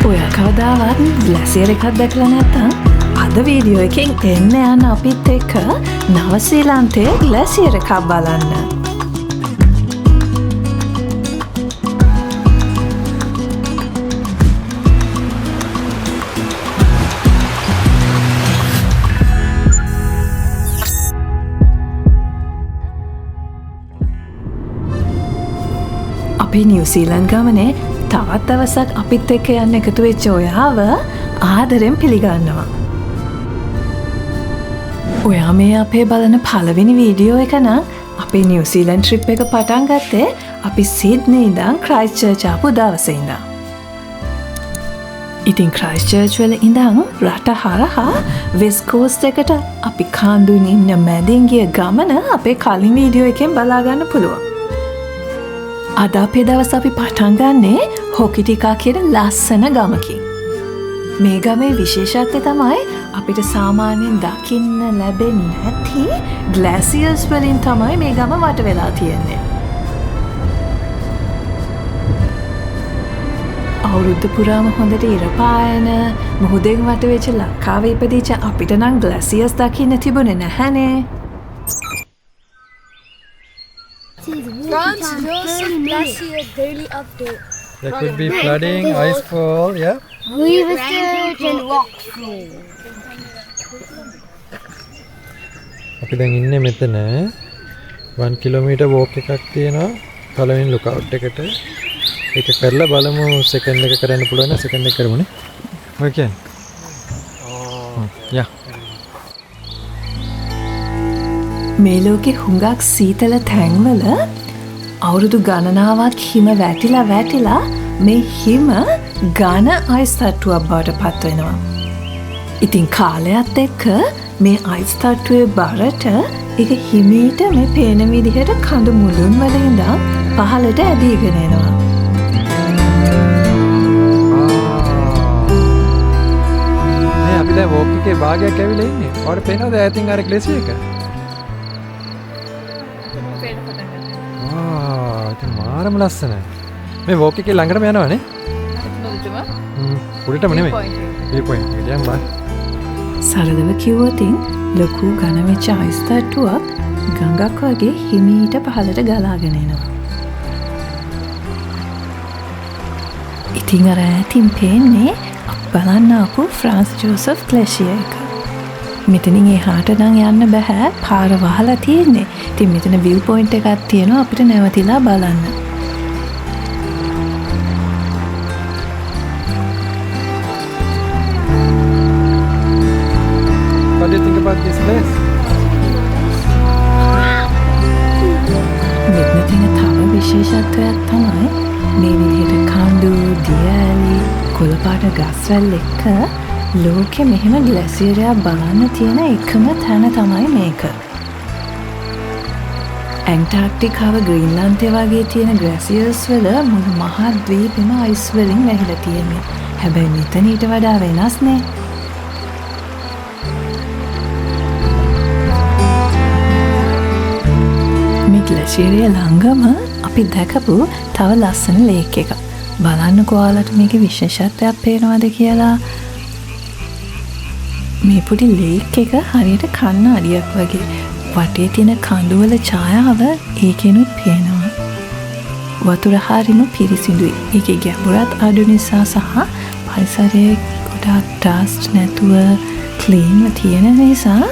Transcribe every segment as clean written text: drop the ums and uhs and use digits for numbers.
ඔයා කවදාවත් ග්ලැසියර් එකක් දැකලා නැත්නම් අද වීඩියෝ එකෙන් එන්න යන අපිත් එක්ක නවසීලන්තයේ ග්ලැසියර් එකක් බලන්න. අපි නිව්සීලන්ත ගමනේ තවත් දවසක් අපිත් එක්ක යන්න එකතු වෙච්ච ඔයාව ආදරෙන් පිළිගන්නවා. ඔයා මේ අපේ බලන පළවෙනි වීඩියෝ එක නම් අපේ නිව්සීලන්ත ට්‍රිප් එක පටන් ගත්තේ අපි සිඩ්නි ඉඳන් ක්‍රයිස්ට්චර්ච් ආපු දවසේ ඉඳන්. ඉතින් ක්‍රයිස්ට්චර්ච් වල ඉඳන් රට හරහා වෙස්ට් කෝස්ට් එකට අපි කාන්දුන් ඉන්න මැදින් ගිය ගමන අපේ කලින් වීඩියෝ එකෙන් බලා ගන්න පුළුවන්. අද අපේ දවස අපි පටන් ගන්නේ හොකිටිකා කියන ලස්සන ගමකින්. මේ ගමේ විශේෂත්වය තමයි අපිට සාමාන්‍යයෙන් දකින්න ලැබෙන්නේ නැති ග්ලැසියර්ස් වලින් තමයි මේ ගම වට වෙලා තියෙන්නේ. අවුරුද්ද පුරාම හොඳට ඉර පායන මුහුදෙන් වට වෙච්ච ලංකාවේ ඉපදිච්ච අපිට නම් ග්ලැසියර්ස් දකින්න තිබුණේ නැහැනේ. France Joseph Glacier daily update. There could be flooding, ice fall, yeah? Research and walkthrough. අපි දැන් ඉන්නේ මෙතන 1 kilometer walk එකක් තියෙනවා පළවෙනි lookout එකට. ඒක කරලා බලමු second එක කරන්න පුළුවන් නම් second එක කරමුනේ. ඔය කියන්නේ. yeah. මේ ලෝකේ හුඟක් සීතල තැන්වල අවුරුදු ගණනාවක් හිම වැටිලා මේ හිම ඝන අයිස් තට්ටුවක් බවට පත් වෙනවා. ඉතින් කාලයත් එක්ක මේ අයිස් තට්ටුවේ බරට ඒක හිමීට මේ පේන විදිහට කඳු මුදුන් වල ඉඳන් පහළට ඇදීගෙන එනවා. මේ අපි දැන් walk එකේ භාගයක් ඇවිල්ලා ඉන්නේ. ඔයාලට පේනවද ඈතින් අර glacier එක? මාරම ලස්සනයි. මේ walk එකේ ළඟටම යනවනේ. උඩටම නෙමෙයි. මේ point එකට යන්න බෑ. සරලව කිව්වොත් ලොකු ඝන වෙච්ච අයිස් තට්ටුවක් ගඟක් වගේ හිමීට පහළට ගලාගෙන එනවා. ඉතින් අර ඈතින් පේන්නේ බලන්න ආපු ෆ්‍රාන්ස් ජෝසප් ග්ලැසියර් එක. මෙතනින් එහාට නම් යන්න බෑ. පාර වහලා තියෙන්නේ. ඉතින් මෙතන view point එකක් තියෙනවා අපිට නැවතිලා බලන්න. What do you think about this place? මෙතන තියෙන තව විශේෂත්වයක් තමයි මේ විදිහට කඳු, දියඇලි, කොළපාට ගස්වැල් එක්ක ලෝකෙ මෙහෙම ග්ලැසියරයක් බලන්න තියෙන එකම තැන තමයි මේක. ඇන්ටාර්ක්ටිකාව ග්‍රීන්ලන්තය වගේ තියෙන ග්ලැසියර්ස් වල මුළු මහා ද්වීපෙම අයිස් වලින් වැහිලා තියෙන්නේ. හැබැයි මෙතන ඊට වඩා වෙනස් නේ. මේ ග්ලැසියරයේ ළඟම අපි දැකපු තව ලස්සන ලේක් එකක්. බලන්නකෝ ඔයාලට මේකේ විශේෂත්වයක් පේනවද කියලා. මේ පොඩි ලේක් එක හරියට කණ්ණාඩියක් වගේ වටේ තියෙන කඳුවල ඡායාව ඒකෙනුත් පේනවා. වතුර හරිම පිරිසිදුයි. ඒකේ ගැඹුරත් අඩු නිසා සහ පරිසරයේ ගොඩාක් ඩස්ට් නැතුව ක්ලීන්ව තියෙන නිසා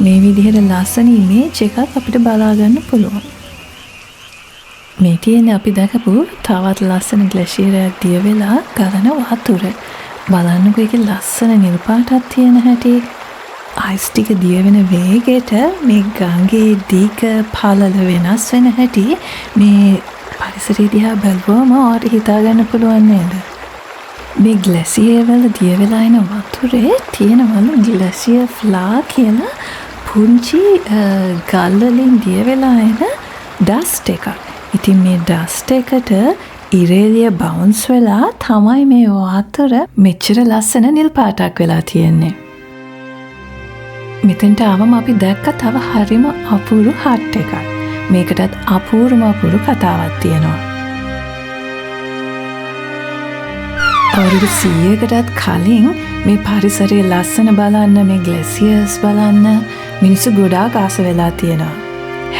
මේ විදිහට ලස්සන ඉමේජ් එකක් අපිට බලා ගන්න පුළුවන්. මේ තියෙන්නේ අපි දැකපු තවත් ලස්සන ග්ලැසියරයක් දිය වෙලා ගලන වතුර. බලන්නකෝ ඒකේ ලස්සන නිල් පාටක් තියෙන හැටි. අයිස් ටික දිය වෙන වේගයට මේ ගඟේ දිග පළල වෙනස් වෙන හැටි මේ පරිසරය දිහා බලුවම ඔයාලට හිතා ගන්න පුළුවන් නේද? මේ ග්ලැසියර් වල දිය වෙලා එන වතුරේ තියෙනවලු ග්ලැසියර් ෆ්ලා කියලා පුංචි ගල් වලින් දිය වෙලා එන ඩස්ට් එකක්. ඉතින් මේ ඩස්ට් එකට ඉරේලිය බවුන්ස් වෙලා තමයි මේ වතුර මෙච්චර ලස්සන නිල් පාටක් වෙලා තියෙන්නේ. මෙතෙන්ට ආවම අපි දැක්ක තව හරිම අපූරු හට් එකක්. මේකටත් අපූරුම අපූරු කතාවක් තියෙනවා. අවුරුදු 100කටත් කලින් මේ පරිසරයේ ලස්සන බලන්න මේ ග්ලැසියර්ස් බලන්න මිනිස්සු ගොඩාක් ආස වෙලා තියෙනවා.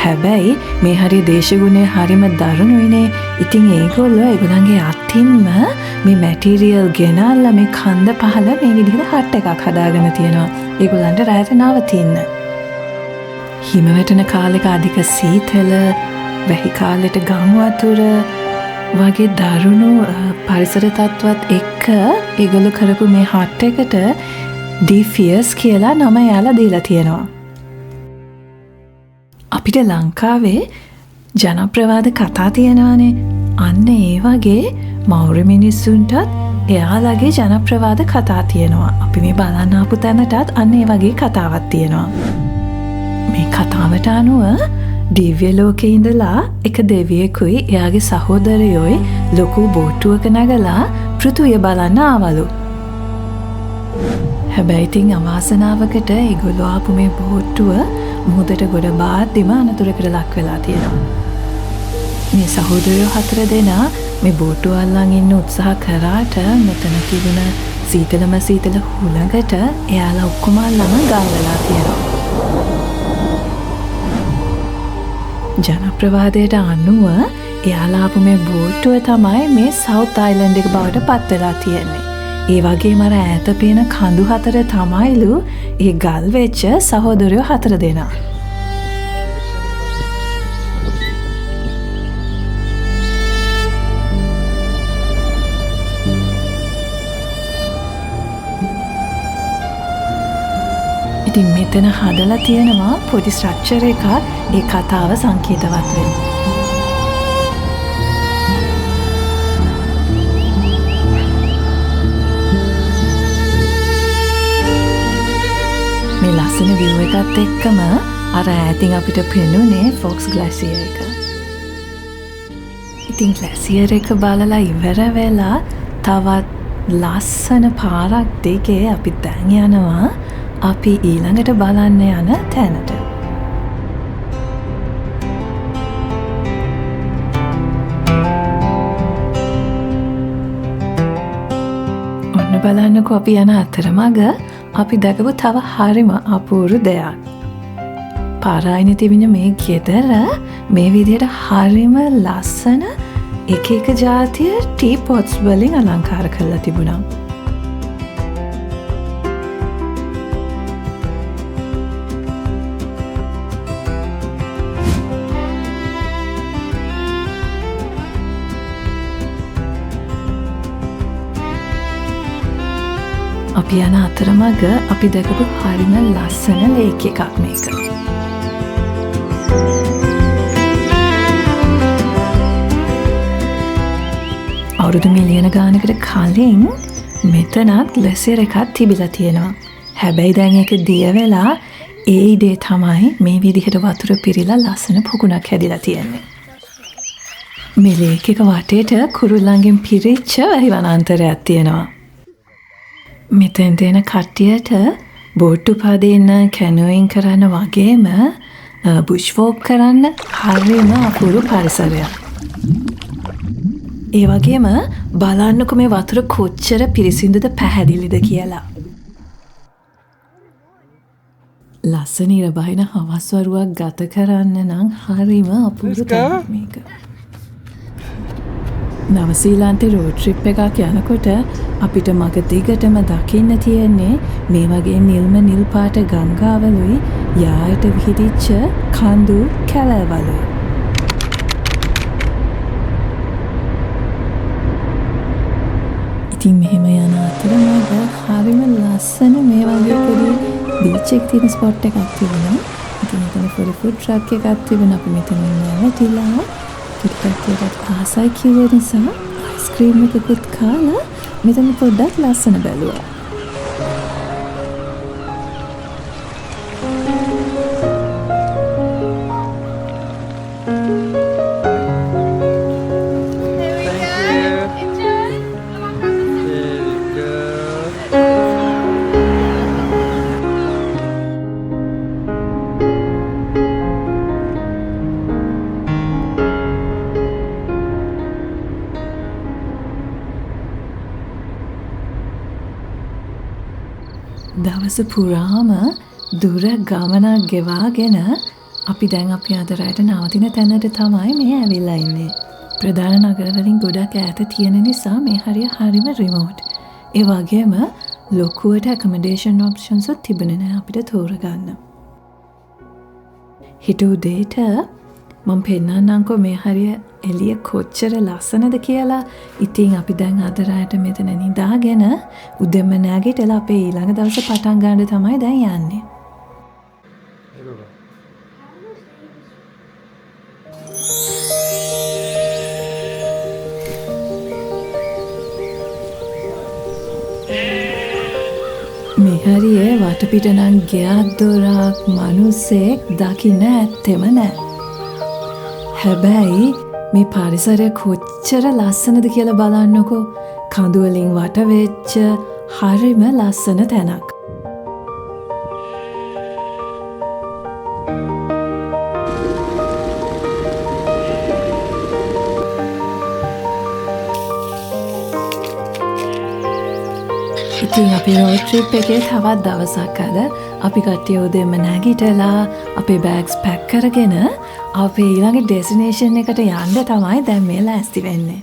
හැබැයි මේ හරිය දේශගුණය හරිම දරුණුයිනේ. ඉතින් ඒගොල්ලෝ ඒගොල්ලන්ගේ අතින්ම මේ මැටීරියල් ගෙනල්ලා මේ කන්ද පහළ මේ විදිහට හට් එකක් හදාගෙන තියෙනවා. ඒගොල්ලන්ට රැයට නවතින්න. හිම වැටෙන කාලෙක අධික සීතල, වැහි කාලෙට ගම් වතුර වගේ දරුණු පරිසර තත්ත්වත් එක්ක ඒගොල්ලෝ කරපු මේ හට් එකට දී ෆියර්ස් කියලා නම යාලා දීලා තියෙනවා. අපිට ලංකාවේ ජනප්‍රවාද කතා තියෙනවානේ. අන්න ඒ වගේ මෞර්ය මිනිස්සුන්ටත් එයාලගේ ජනප්‍රවාද කතා තියෙනවා. අපි මේ බලන්න ආපු තැනටත් අන්න ඒ වගේ කතාවක් තියෙනවා. මේ කතාවට අනුව දිව්‍ය ලෝකේ ඉඳලා එක දෙවියෙකුයි එයාගේ සහෝදරයෝයි ලොකු බෝට්ටුවක නැගලා පෘථුවිය බලන්න ආවලු. හැබැයි ඉතින් අවාසනාවකට ඒගොල්ලෝ ආපු මේ බෝට්ටුව මුහුදට ගොඩ බාද්දිම අනතුරකට ලක් වෙලා තියෙනවා. මේ සහෝදරයෝ 4 දෙනා මේ බෝට්ටුව අල්ලන් ඉන්න උත්සාහ කරාට මෙතන තිබුණ සීතල හුළඟට එයාලා ඔක්කොම අල්ලම ගල් වෙලා තියෙනවා. ජනප්‍රවාදයට අනුව එයාලා ආපු මේ බෝට්ටුව තමයි මේ සවුත් අයිලන්ඩ් එක බවට පත් වෙලා තියෙන්නේ. ඒ වගේම අර ඈත පේන කඳු 4 තමයිලු ඒ ගල් වෙච්ච සහෝදරයෝ 4 දෙනා. ඉතින් මෙතන හදලා තියෙනවා පොඩි ස්ට්‍රක්චර් එකක් ඒ කතාව සංකේතවත් වෙන්න. මේ ලස්සන view එකත් එක්කම අර ඈතින් අපිට පෙනුනේ ෆොක්ස් ග්ලැසියර් එක. ඉතින් ග්ලැසියර් එක බලලා ඉවර වෙලා තවත් ලස්සන පාරක් දෙකේ අපි දැන් යනවා අපි ඊළඟට බලන්න යන තැනට. ඔන්න බලන්නකෝ අපි යන අතරමඟ අපි දැකපු තව හරිම අපූරු දෙයක්. පාරායිනේ තිබෙන මේ ගෙදර මේ විදිහට හරිම ලස්සන එක ජාතිය ටී පොට්ස් වලින් අලංකාර කරලා තිබුණා. අපි යන අතරමඟ අපි දැකපු හරිම ලස්සන ලේක් එකක් මේක. අවුරුදු මිලියන ගානකට කලින් මෙතනත් ග්ලැසියර් එකක් තිබිලා තියෙනවා. හැබැයි දැන් ඒක දිය වෙලා ඒ ඉඩේ තමයි මේ විදිහට වතුර පිරීලා ලස්සන පොකුණක් හැදිලා තියෙන්නේ. මේ ලේක් එක වටේට කුරුල්ලන්ගෙන් පිරිච්ච වැහි වනාන්තරයක් තියෙනවා. මෙතෙන් තියෙන කට්ටියට බෝට්ටු පදින්න කැනුයින් කරන්න වගේම බුෂ් වෝක් කරන්න හරිම අපූරු පරිසරයක්. ඒ වගේම බලන්නකො මේ වතුර කොච්චර පිරිසිදුද පැහැදිලිද කියලා. ලස්සන ඉර බහින හවස් වරුවක් ගත කරන්න නම් හරිම අපූරු තැනක් මේක. නවසීලන්තේ රෝඩ් ට්‍රිප් එකක් යනකොට අපිට මග දිගටම දකින්න තියෙන්නේ මේ වගේ නිල් පාට ගංගාවලුයි යායට විහිදිච්ච කඳු කැලවලුයි. ඉතින් මෙහෙම යන අතරමඟ හරිම ලස්සන මේ වගේ පොඩි බීච් එක තියෙන ස්පොට් එකක් තිබුණා. ඉතින් එතන පොඩි ෆුඩ් ට්‍රක් එකක් තිබුණා. අපි මෙතන නැවතිලා කිට්කට්ටියට ආසයි කිව්ව නිසා අයිස්ක්‍රීම් එකකුත් කාලා මෙතන පොඩ්ඩක් ලස්සන බැලුවා. දවස පුරාම දුර ගමනක් ගෙවාගෙන අපි දැන් අපේ අදරයට නවතින තැනට තමයි මේ ඇවිල්ලා ඉන්නේ. ප්‍රධාන නගරවලින් ගොඩක් ඈත තියෙන නිසා මේ හරිය හරිම රිමෝට්. ඒ වගේම ලොකුවට ඇකමඩේෂන් ඔප්ෂන්ස් උත් තිබුණේ නැහැ අපිට තෝරගන්න. හිට උදේට මම පෙන්නන්නම්කෝ මේ හරිය එළිය කොච්චර ලස්සනද කියලා. ඉතින් අපි දැන් අදරයට මෙතන නිදාගෙන උදෙන්ම නැගිටලා අපේ ඊළඟ දවසේ පටන් ගන්න තමයි දැන් යන්නේ. මේ හරියේ වටපිට නම් ගෙයක් දොරක් මිනිස්සෙක් දකින්න ඇත්තෙම නෑ. හැබැයි මේ පරිසරය කොච්චර ලස්සනද කියලා බලන්නකෝ. කඳු වලින් වට වෙච්ච හරිම ලස්සන තැනක්. ඉතින් අපි රෝඩ් ට්‍රිප් එකේ තවත් දවසක් අද අපි කට්ටිය උදෙන්ම නැගිටලා අපේ බෑග්ස් පැක් කරගෙන අපේ ඊළඟ ඩෙස්ටිනේෂන් එකට යන්න තමයි දැන් මේ ලෑස්ති වෙන්නේ.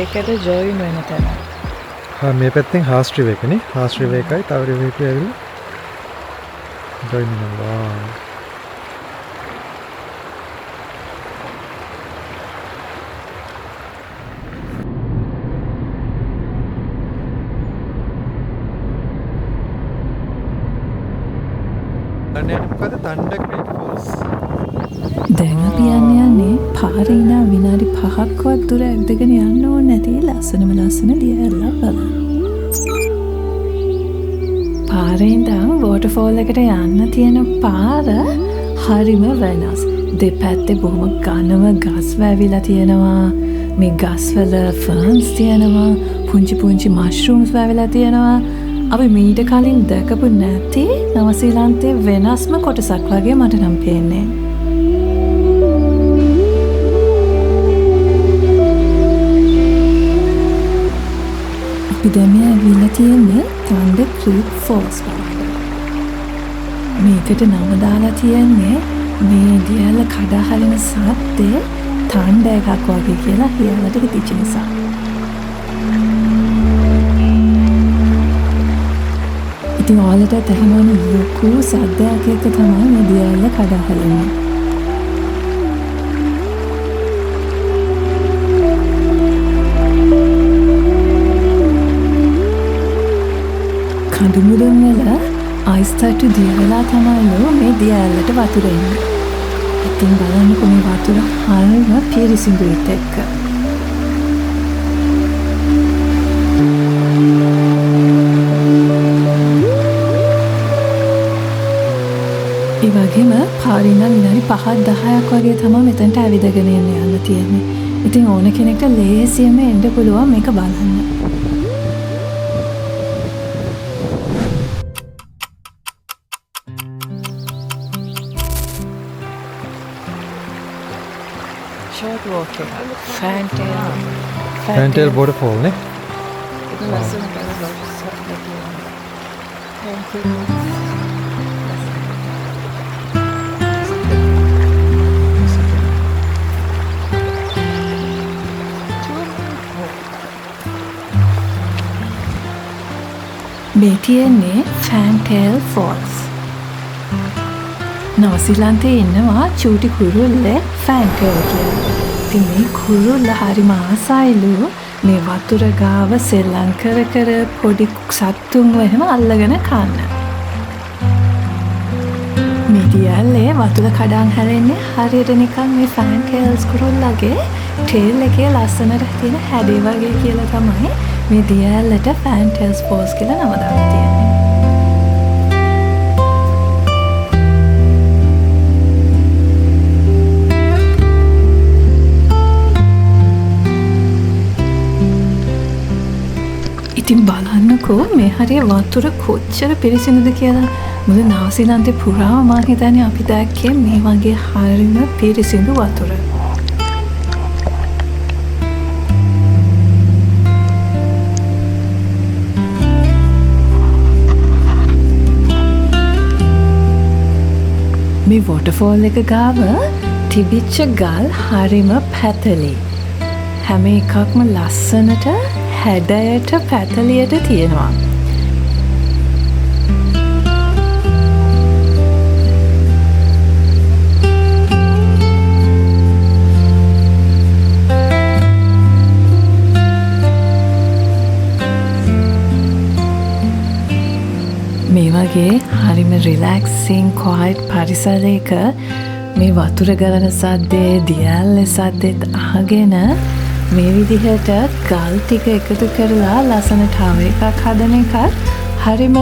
එකට ජොයින් වෙන තැන. මේ පැත්තෙන් හාස්ට් රිවර් එකනේ. හාස්ට් රිවර් එකයි තව රිවර් එකයි ඇවිල්ලා ජොයින් වෙනවා. මොකද තණ්ඩ ක්‍රීක් ෆෝල්ස්. දැන් අපි යන්නේ පාරේ ඉඳන් විනාඩි 5ක්වත් දුර ඇවිදගෙන යන්න ඕනේ නැති ලස්සනම ලස්සන දියැලක් බලන්න. පාරේ ඉඳන් වෝටර්ෆෝල් එකට යන්න තියෙන පාර හරිම වෙනස්. දෙපැත්තේ බොහොම ඝනම ගස් වැවිලා තියෙනවා. මේ ගස්වල ෆර්න්ස් තියෙනවා. පුංචි පුංචි මෂ්රූම්ස් වැවිලා තියෙනවා. අපි මීට කලින් දැකපු නැති නවසීලන්තයේ වෙනස්ම කොටසක් වගේ මට නම් පේන්නේ. අපි දැන් ඇවිල්ලා තියෙන්නේ තණ්ඩ ක්‍රීක් ෆෝල්ස් වලට. මේකට නම දාලා තියෙන්නේ මේ දියැල කඩා හරින සද්දේ තණ්ඩ එකක් වගේ කියලා හියලට හිතිච්ච නිසා. ඉතින් ඔයාලට තේරෙනවද ලොකු සද්දයක් එක්ක තමයි මේ දියැල කඩා හරින්නේ. කඳුමුදුන් වල අයිස් තට්ටු දියවලා තමයිලු මේ දියැලට වතුර එන්නේ. ඉතින් බලන්නකො මේ වතුර හරිම පිරිසිදුත් එක්ක. ඒ වගේම පාරින් නම් විනාඩි 5-10ක් වගේ තමයි මෙතනට ඇවිදගෙන යන්න තියෙන්නේ. ඉතින් ඕන කෙනෙක්ට ලේසියෙන්ම එන්න පුළුවන් මේක බලන්න. Short walk එක. Fantail waterfall නේ. ඒක ලස්සන කරලා Thank you. මේ තියෙන්නේ ෆෑන්ටේල් ෆෝල්ස්. නවසීලන්තේ ඉන්නවා චූටි කුරුල්ලේ ෆෑන්ටේල් කියලා. ඉතින් මේ කුරුල්ල හරිම ආසයිලු මේ වතුර ගාව සෙල්ලම් කර කර පොඩි සත්තුන්ව එහෙම අල්ලගෙන කන්න. මේ දියැලේ වතුර කඩන් හැරෙන්නේ හරියට නිකන් මේ ෆෑන්ටේල්ස් කුරුල්ලගේ ටේල් එකේ ලස්සනට තියෙන හැඩේ වගේ කියලා තමයි මේ දියැලට ෆෑන්ටේල්ස් ෆෝල්ස් කියලා නම දාලා තියෙන්නේ. ඉතින් බලන්නකෝ මේ හරිය වතුර කොච්චර පිරිසිදුද කියලා. මුළු නවසීලන්තේ පුරාම මං හිතන්නේ අපි දැක්කේ මේ වගේ හරියම පිරිසිදු වතුර. මේ වොටර්ෆෝල් එක ගාව තිබිච්ච ගල් හරිම පැතලි. හැම එකක්ම ලස්සනට හැඩයට පැතලියට තියෙනවා. මේ වගේ හරිම රිලැක්සිං කොයිට් පරිසරයක මේ වතුර ගලන සද්දේ දියැල්ල සද්දෙත් අහගෙන මේ විදිහට ගල් ටික එකතු කරලා ලස්සන ටවර් එකක් හදන එකත් හරිම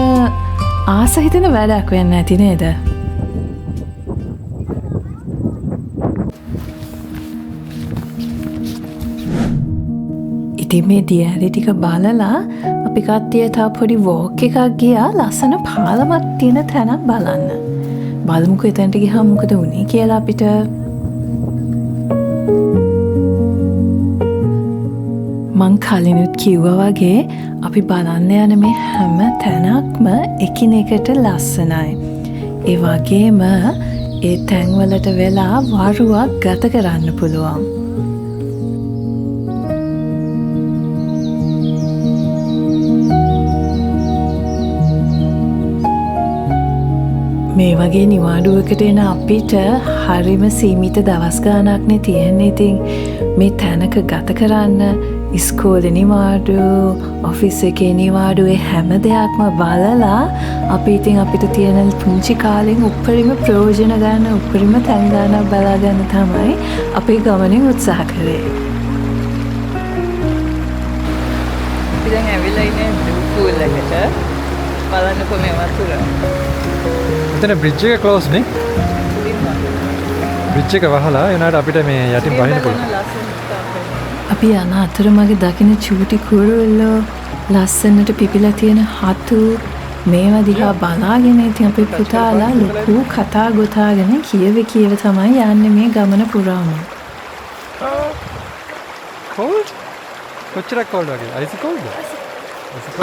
ආස හිතෙන වැඩක් වෙන්න ඇති නේද? ඉතින් මේ දියැලි ටික බලලා අපි කට්ටිය තව පොඩි වෝක් එකක් ගියා ලස්සන පාලමක් තියෙන තැනක් බලන්න. බලමුකෝ එතනට ගියාම මොකද වුනේ කියලා අපිට. මං කලිනුත් කිව්වා වගේ අපි බලන්න යන මේ හැම තැනක්ම එකිනෙකට ලස්සනයි. ඒ වගේම ඒ තැන්වලට වෙලා වරුවක් ගත කරන්න පුළුවන්. මේ වගේ නිවාඩුවකට එන අපිට හරිම සීමිත දවස් ගානක්නේ තියෙන්නේ. ඉතින් මේ තැනක ගත කරන්න ඉස්කෝලේ නිවාඩු, ඔෆිස් එකේ නිවාඩු, ඒ හැම දෙයක්ම බලලා අපි ඉතින් අපිට තියෙන පුංචි කාලෙන් උපරිම ප්‍රයෝජන ගන්න, උපරිම තැන් ගන්න බලා ගන්න තමයි අපේ ගමනින් උත්සාහ කරේ. අපි දැන් ඇවිල්ලා ඉන්නේ බ්ලූ පූල් එකට. බලන්නකෝ මේ වතුර. එතන බ්‍රිජ් එක ක්ලෝස් නේ? බ්‍රිජ් එක වහලා එනවාට අපිට මේ යටින් බහින්න පුළුවන්. අපි යන අතරමඟ දකින චූටි කුරුල්ලෝ, ලස්සනට පිපිලා තියෙන හතු මේවා දිහා බලාගෙන ඉතින් අපේ පුතාලා ලොකු කතා ගොතාගෙන කියව තමයි යන්නේ මේ ගමන පුරාම. cold? කොච්චරක් cold වගේ? ice cold?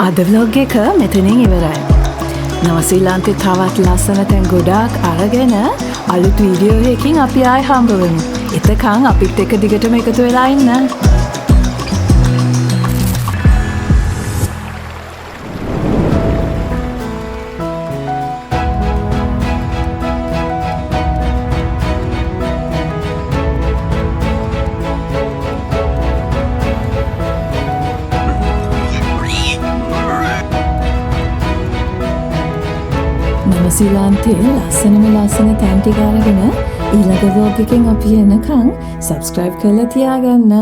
අද vlog එක මෙතනින් ඉවරයි. නවසීලන්තේ තවත් ලස්සන තැන් ගොඩාක් අරගෙන අලුත් වීඩියෝ එකකින් අපි ආයෙ හම්බ වෙමු. එතකන් අපිත් එක්ක දිගටම එකතු වෙලා ඉන්න. නවසීලන්තේ ලස්සන තැන් ටික අරගෙන ඊළඟ vlog එකෙන් අපි එනකන් subscribe කරලා තියාගන්න.